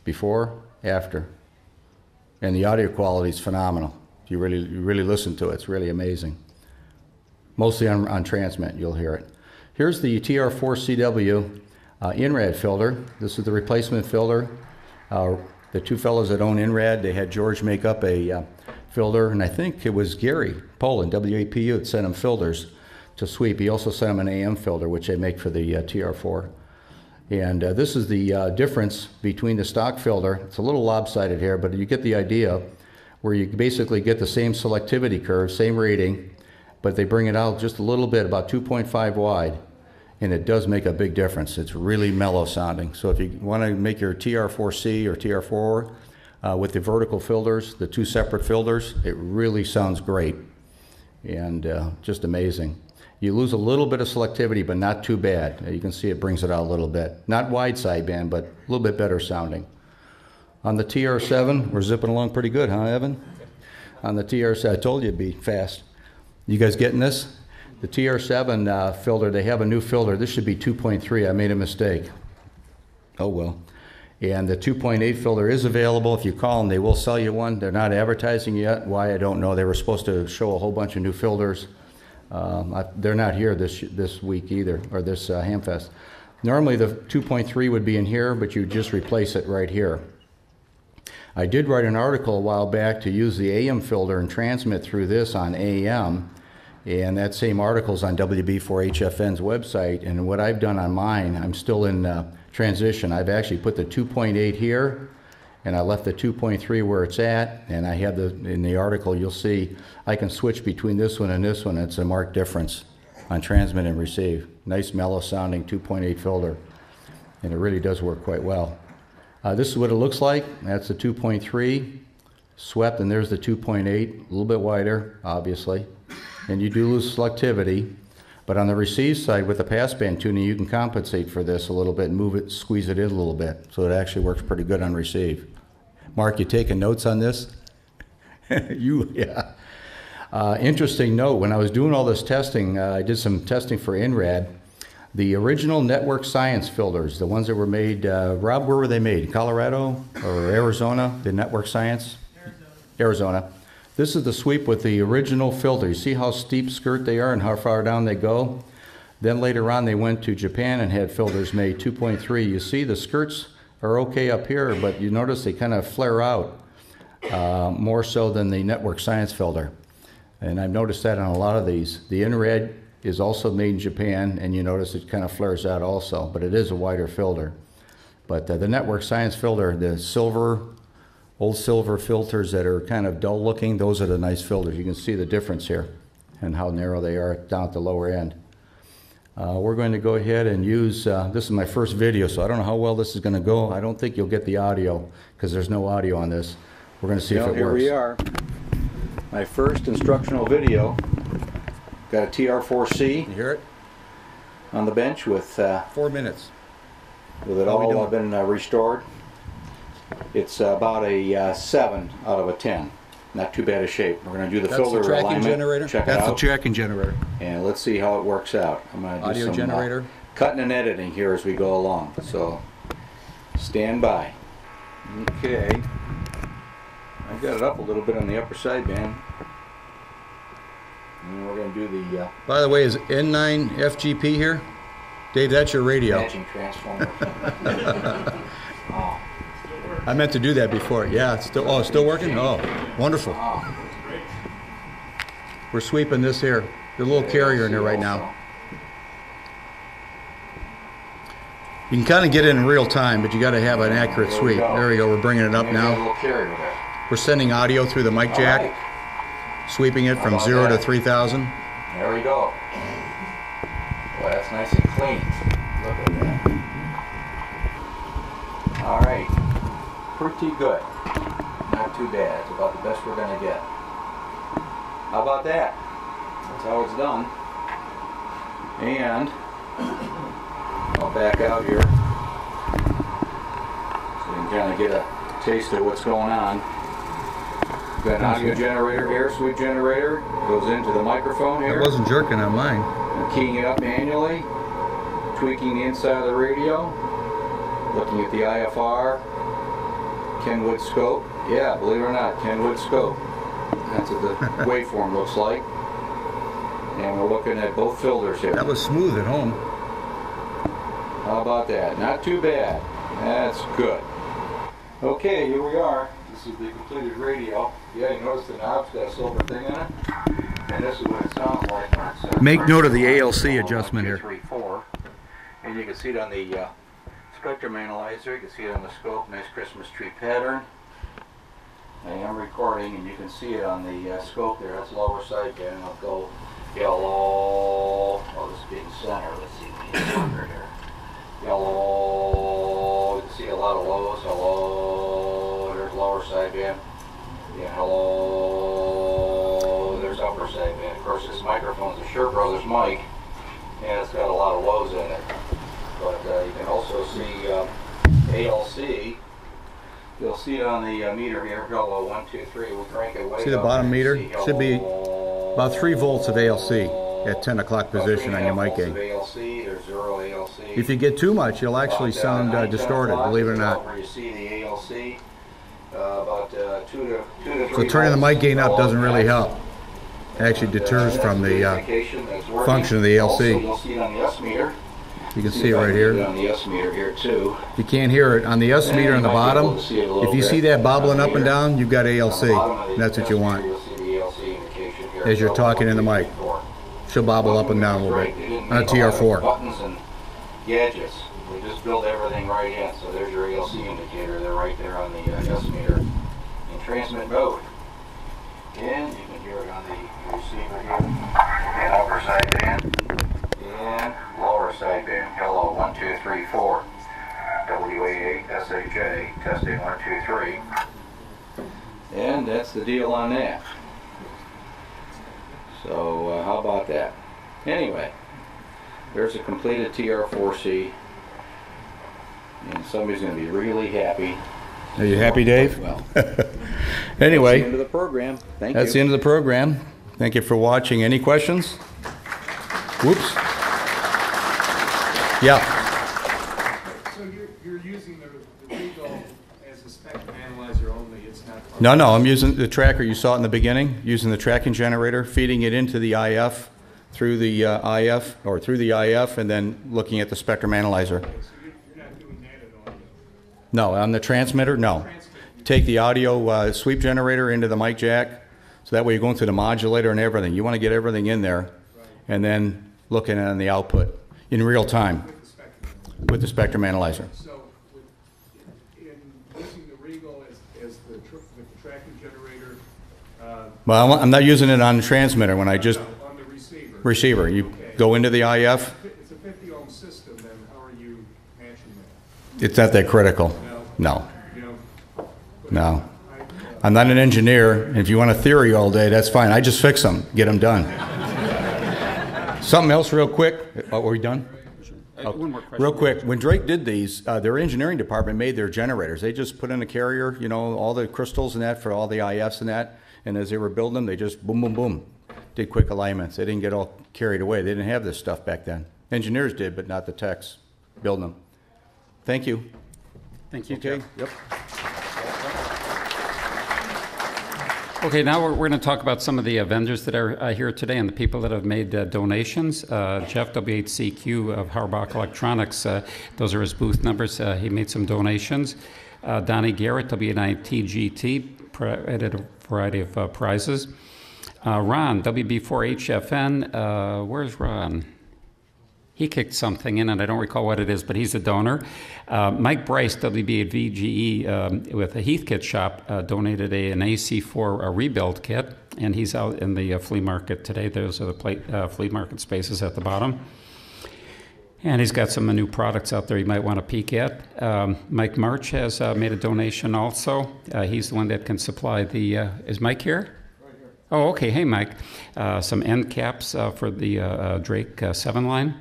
Before, after. And the audio quality is phenomenal. If you really listen to it, it's really amazing. Mostly on transmit, you'll hear it. Here's the TR4CW INRAD filter. This is the replacement filter. The 2 fellows that own INRAD, they had George make up a filter, and I think it was Gary Poland, WAPU, that sent him filters to sweep. He also sent him an AM filter, which they make for the TR4. And this is the difference between the stock filter. It's a little lopsided here, but you get the idea, where you basically get the same selectivity curve, same rating, but they bring it out just a little bit, about 2.5 wide, and it does make a big difference. It's really mellow sounding. So if you want to make your TR4C or TR4 with the vertical filters, the two separate filters, it really sounds great and just amazing. You lose a little bit of selectivity, but not too bad. You can see it brings it out a little bit. Not wide sideband, but a little bit better sounding. On the TR7, we're zipping along pretty good, huh, Evan? On the TR7, I told you it'd be fast. You guys getting this? The TR7 filter, they have a new filter. This should be 2.3. I made a mistake. Oh, well. And the 2.8 filter is available. If you call them, they will sell you one. They're not advertising yet. Why, I don't know. They were supposed to show a whole bunch of new filters. They're not here this week either, or this Hamfest. Normally the 2.3 would be in here, but you just replace it right here. I did write an article a while back to use the AM filter and transmit through this on AM, and that same article's on WB4HFN's website. And what I've done on mine, I'm still in transition. I've actually put the 2.8 here, and I left the 2.3 where it's at, and I have in the article you'll see I can switch between this one and this one. It's a marked difference on transmit and receive. Nice mellow sounding 2.8 filter, and it really does work quite well. This is what it looks like. That's the 2.3 swept, and there's the 2.8, a little bit wider obviously, and you do lose selectivity. But on the receive side with the passband tuning, you can compensate for this a little bit and move it, squeeze it in a little bit. So it actually works pretty good on receive. Mark, you taking notes on this? Yeah. Interesting note, when I was doing all this testing, I did some testing for INRAD. The original network science filters, the ones that were made, Rob, where were they made? Colorado or Arizona, the network science? Arizona. This is the sweep with the original filter. You see how steep skirt they are and how far down they go? Then later on they went to Japan and had filters made 2.3. You see the skirts are okay up here, but you notice they kind of flare out more so than the network science filter. And I've noticed that on a lot of these. The INRAD is also made in Japan, and you notice it kind of flares out also, but it is a wider filter. But the network science filter, the silver, old silver filters that are kind of dull looking, those are the nice filters. You can see the difference here and how narrow they are down at the lower end. We're going to go ahead and use, this is my first video, so I don't know how well this is going to go. I don't think you'll get the audio because there's no audio on this. We're going to see if it works. Here we are. My first instructional video. Got a TR4C. You hear it? On the bench with 4 minutes. With it all been restored. It's about a 7 out of a 10. Not too bad a shape. We're going to do the filter alignment. Generator. Check That's it out. the tracking generator. And let's see how it works out. I'm going to do Audio some generator. Cutting and editing here as we go along. So stand by. Okay. I got it up a little bit on the upper sideband. And we're going to do the By the way, is N9 FGP here? Dave, that's your radio. matching transformer. Oh. I meant to do that before. Yeah, it's still, it's still working? Oh, wonderful. We're sweeping this here. The little carrier in there right now. You can kind of get it in real time, but you got to have an accurate sweep. There we go. We're bringing it up now. We're sending audio through the mic jack, sweeping it from 0 to 3,000. There we go. Well, that's nice and clean. Look at that. All right. Pretty good. Not too bad. It's about the best we're going to get. How about that? That's how it's done. And I'll back out here so you can kind of get a taste of what's going on. We've got an audio generator here, sweep generator. Goes into the microphone here. It wasn't jerking on mine. I'm keying it up manually, tweaking the inside of the radio, looking at the IFR, Kenwood scope. Yeah, believe it or not, Kenwood scope. That's what the waveform looks like. And we're looking at both filters here. That was smooth at home. How about that? Not too bad. That's good. Okay, here we are. The This is the completed radio. Yeah, you notice the knob's got a silver thing in it? And this is what it sounds like when it's... Make note of the ALC adjustment here. 3, 4. And you can see it on the spectrum analyzer. You can see it on the scope. Nice Christmas tree pattern. I am recording, and you can see it on the scope there. That's lower sideband. I'll go yellow. Oh, this being center. Let's see the marker here. Yellow. You can see a lot of lows. Hello. There's lower sideband. Yeah, hello. There's upper sideband. Of course, this microphone's a Shure Brothers mic, and it's got a lot of lows in it. But you can also see ALC. You'll see it on the meter here. Hello, 1, 2, 3. We'll crank it way See the up bottom and meter? see Should be about 3 volts of ALC at 10 o'clock position on your mic gain. There's 0 ALC. If you get too much, you'll actually sound distorted, believe it or not. Where you see the ALC, about 2 to 3 So turning the mic gain up volts. doesn't really help. It actually deters from the function of the Also, ALC. you'll see it on the S meter. You can see it right here. On the S meter here too. You can't hear it on the S meter on the bottom. If you see that bobbling up and down, you've got ALC. That's what you want. As you're talking in the mic, she'll bobble up and down a little bit on a TR4. Buttons and gadgets. We just build everything right in. So there's your ALC indicator. They're right there on the S meter in transmit mode. And you can hear it on the receiver here. And upper sideband. And lower sideband. Hello, 1, 2, 3, 4. WA8 SHA. Testing 1, 2, 3. And that's the deal on that. So how about that? Anyway, there's a completed TR4C, and somebody's going to be really happy. Are you happy, Dave? Well, Anyway, that's the end of the program. Thank that's the you. end of the program. Thank you for watching. Any questions? Whoops. Yeah. So you're using the Regal as a spectrum analyzer only, it's not... No, I'm using the tracker you saw in the beginning, using the tracking generator, feeding it into the IF, through the IF, and then looking at the spectrum analyzer. So you're not doing that at all? No, on the transmitter, no. Take the audio sweep generator into the mic jack, so that way you're going through the modulator and everything. You want to get everything in there, and then looking at the output in real time with the spectrum analyzer. So in using the Regal as the tracking generator... Well, I'm not using it on the transmitter when I just... on the Receiver. You go into the IF. It's a 50 ohm system, then how are you matching that? It's not that critical. No. No. I'm not an engineer. If you want a theory all day, that's fine. I just fix them, get them done. Something else real quick. Are we done? One more question. Real quick, when Drake did these, their engineering department made their generators. They just put in a carrier, all the crystals and that for all the IFs and that. And as they were building them, they just boom, boom, boom, did quick alignments. They didn't get all carried away. They didn't have this stuff back then. Engineers did, but not the techs building them. Thank you. Thank you, Okay. Jeff. Yep. Okay, now we're going to talk about some of the vendors that are here today and the people that have made donations. Jeff, W8CQ of Harbach Electronics, those are his booth numbers. He made some donations. Donnie Garrett, W9TGT, provided a variety of prizes. Ron, WB4HFN, where's Ron? He kicked something in, and I don't recall what it is, but he's a donor. Mike Bryce, WB8VGE, with a Heathkit shop, donated an AC4 rebuild kit, and he's out in the flea market today. Those are the flea market spaces at the bottom. And he's got some new products out there you might want to peek at. Mike March has made a donation also. He's the one that can supply the... is Mike here? Right here. Oh, okay. Hey, Mike. Some end caps for the Drake 7 line.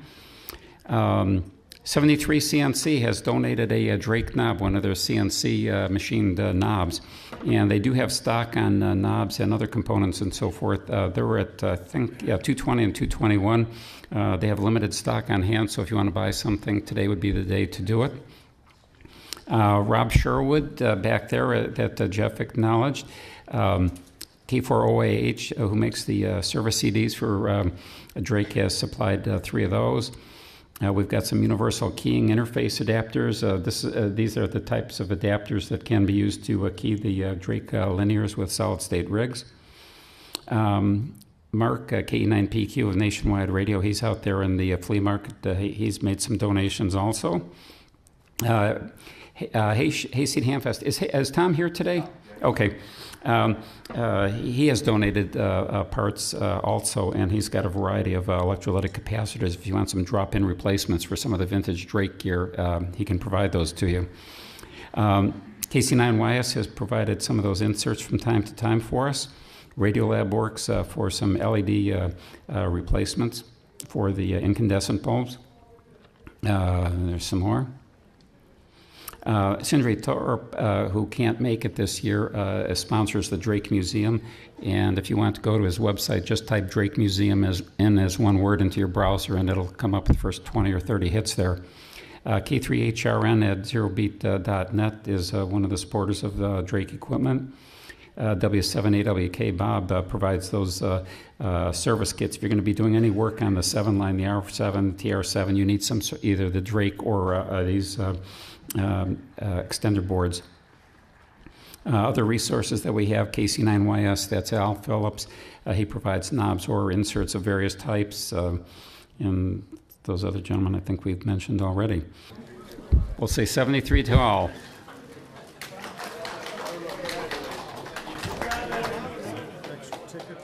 73 CNC has donated a Drake knob, one of their CNC machined knobs. And they do have stock on knobs and other components and so forth. They were at, I think, 220 and 221. They have limited stock on hand, so if you want to buy something, today would be the day to do it. Rob Sherwood, back there that Jeff acknowledged. K4OAH, who makes the service CDs for Drake, has supplied 3 of those. We've got some universal keying interface adapters. These are the types of adapters that can be used to key the Drake linears with solid-state rigs. Mark, KE9PQ of Nationwide Radio, he's out there in the flea market. He's made some donations also. Hayseed Hamfest. Is Tom here today? Okay. He has donated parts also, and he's got a variety of electrolytic capacitors. If you want some drop-in replacements for some of the vintage Drake gear, he can provide those to you. KC9YS has provided some of those inserts from time to time for us. Radiolab works for some LED replacements for the incandescent bulbs. There's some more. Sindri Torp, who can't make it this year, sponsors the Drake Museum. And if you want to go to his website, just type Drake Museum as one word into your browser, and it'll come up with the first 20 or 30 hits there. K3HRN at zerobeat.net is one of the supporters of the Drake equipment. W7AWK Bob provides those service kits. If you're going to be doing any work on the 7 line, the R7, TR7, you need some either the Drake or these extender boards. Other resources that we have, KC9YS, that's Al Phillips. He provides knobs or inserts of various types. And those other gentlemen I think we've mentioned already. We'll say 73 to all. Tickets.